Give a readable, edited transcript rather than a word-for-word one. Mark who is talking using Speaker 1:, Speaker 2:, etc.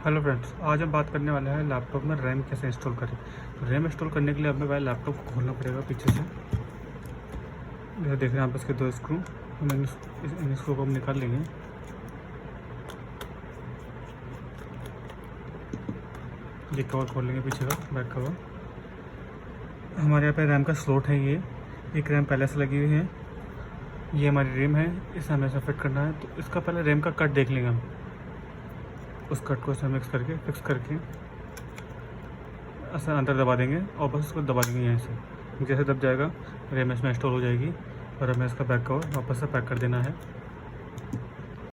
Speaker 1: Hello friends, आज हम बात करने वाले हैं लैपटॉप में रैम कैसे इंस्टॉल करें। तो रैम इंस्टॉल करने के लिए हमें पहले लैपटॉप को खोलना पड़ेगा पीछे से। जैसे देख रहे हैं यहाँ पर इसके दो स्क्रू, हम इन स्क्रू को हम निकाल लेंगे। ये कवर खोल लेंगे पीछे का, बैक कवर। हमारे यहाँ पे रैम का स्लॉट है, ये एक रैम पहले से लगी हुई है। ये हमारी रैम है, इसे हमें ऐसा फिट करना है। तो इसका पहले रैम का कट देख लेंगे हम। उस कट को फिक्स करके ऐसा अंदर दबा देंगे और बस उसको दबा देंगे यहाँ से। जैसे दब जाएगा रैम इसमें इंस्टॉल हो जाएगी और हमें इसका बैक कवर वापस से पैक कर देना है।